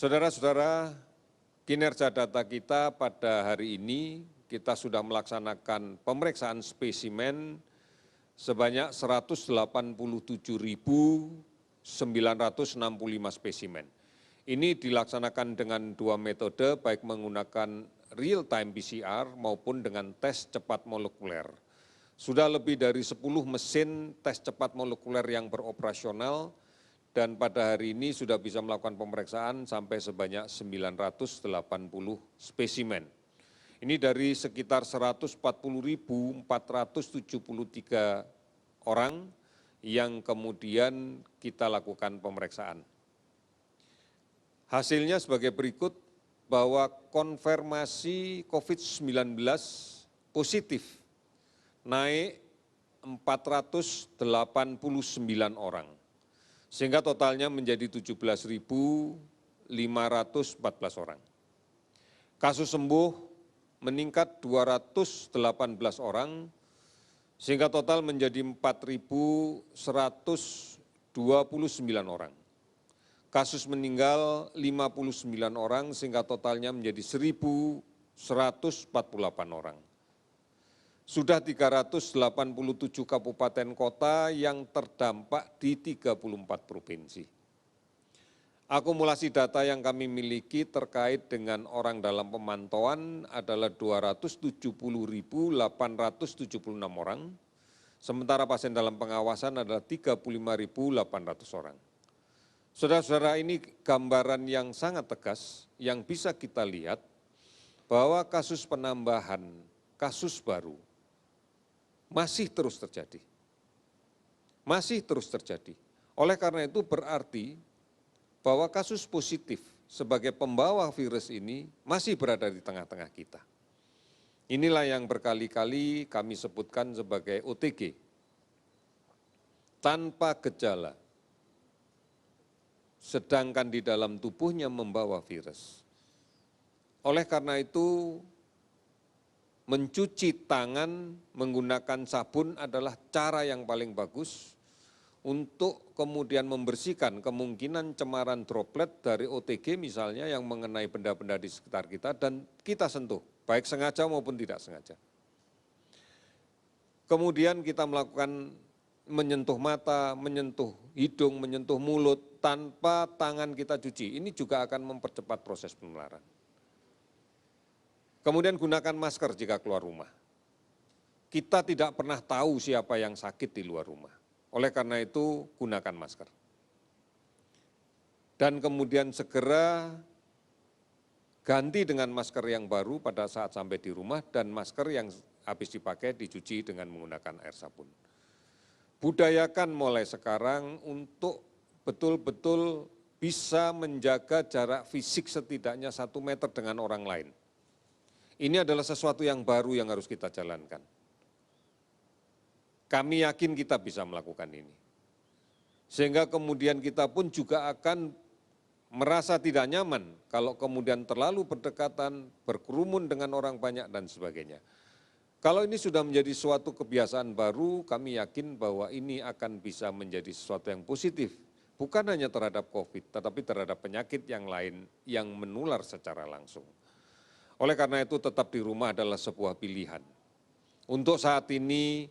Saudara-saudara, kinerja data kita pada hari ini kita sudah melaksanakan pemeriksaan spesimen sebanyak 187.965 spesimen. Ini dilaksanakan dengan dua metode, baik menggunakan real-time PCR maupun dengan tes cepat molekuler. Sudah lebih dari 10 mesin tes cepat molekuler yang beroperasional dan pada hari ini sudah bisa melakukan pemeriksaan sampai sebanyak 980 spesimen. Ini dari sekitar 140.473 orang yang kemudian kita lakukan pemeriksaan. Hasilnya sebagai berikut, bahwa konfirmasi COVID-19 positif naik 489 orang, sehingga totalnya menjadi 17.514 orang. Kasus sembuh meningkat 218 orang, sehingga total menjadi 4.129 orang. Kasus meninggal 59 orang, sehingga totalnya menjadi 1.148 orang. Sudah 387 kabupaten kota yang terdampak di 34 provinsi. Akumulasi data yang kami miliki terkait dengan orang dalam pemantauan adalah 270.876 orang, sementara pasien dalam pengawasan adalah 35.800 orang. Saudara-saudara, ini gambaran yang sangat tegas yang bisa kita lihat bahwa kasus penambahan, kasus baru masih terus terjadi. Masih terus terjadi. Oleh karena itu berarti bahwa kasus positif sebagai pembawa virus ini masih berada di tengah-tengah kita. Inilah yang berkali-kali kami sebutkan sebagai OTG, tanpa gejala, sedangkan di dalam tubuhnya membawa virus. Oleh karena itu, mencuci tangan menggunakan sabun adalah cara yang paling bagus untuk kemudian membersihkan kemungkinan cemaran droplet dari OTG misalnya yang mengenai benda-benda di sekitar kita dan kita sentuh, baik sengaja maupun tidak sengaja. Kemudian kita melakukan menyentuh mata, menyentuh hidung, menyentuh mulut tanpa tangan kita cuci. Ini juga akan mempercepat proses penularan. Kemudian gunakan masker jika keluar rumah. Kita tidak pernah tahu siapa yang sakit di luar rumah. Oleh karena itu, gunakan masker. Dan kemudian segera ganti dengan masker yang baru pada saat sampai di rumah dan masker yang habis dipakai dicuci dengan menggunakan air sabun. Budayakan mulai sekarang untuk betul-betul bisa menjaga jarak fisik setidaknya 1 meter dengan orang lain. Ini adalah sesuatu yang baru yang harus kita jalankan. Kami yakin kita bisa melakukan ini. Sehingga kemudian kita pun juga akan merasa tidak nyaman kalau kemudian terlalu berdekatan, berkerumun dengan orang banyak dan sebagainya. Kalau ini sudah menjadi suatu kebiasaan baru, kami yakin bahwa ini akan bisa menjadi sesuatu yang positif. Bukan hanya terhadap COVID, tetapi terhadap penyakit yang lain yang menular secara langsung. Oleh karena itu tetap di rumah adalah sebuah pilihan. Untuk saat ini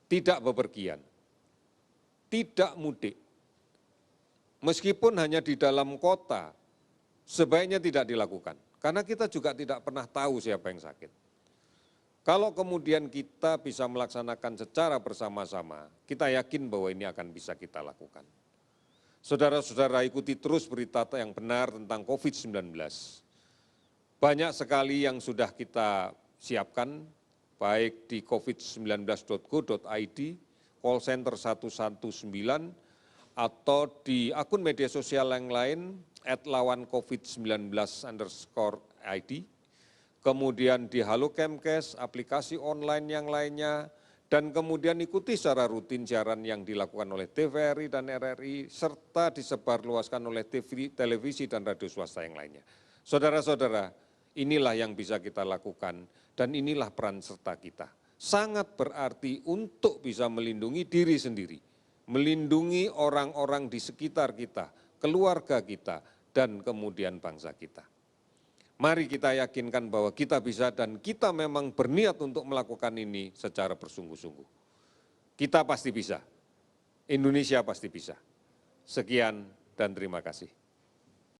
tidak bepergian, tidak mudik. Meskipun hanya di dalam kota, sebaiknya tidak dilakukan. Karena kita juga tidak pernah tahu siapa yang sakit. Kalau kemudian kita bisa melaksanakan secara bersama-sama, kita yakin bahwa ini akan bisa kita lakukan. Saudara-saudara, ikuti terus berita yang benar tentang COVID-19. Banyak sekali yang sudah kita siapkan, baik di covid19.go.id, call center 119, atau di akun media sosial yang lain, @lawancovid19_id, kemudian di Halo Kemkes, aplikasi online yang lainnya, dan kemudian ikuti secara rutin siaran yang dilakukan oleh TVRI dan RRI, serta disebarluaskan oleh televisi dan radio swasta yang lainnya. Saudara-saudara, inilah yang bisa kita lakukan dan inilah peran serta kita. Sangat berarti untuk bisa melindungi diri sendiri, melindungi orang-orang di sekitar kita, keluarga kita, dan kemudian bangsa kita. Mari kita yakinkan bahwa kita bisa dan kita memang berniat untuk melakukan ini secara bersungguh-sungguh. Kita pasti bisa, Indonesia pasti bisa. Sekian dan terima kasih.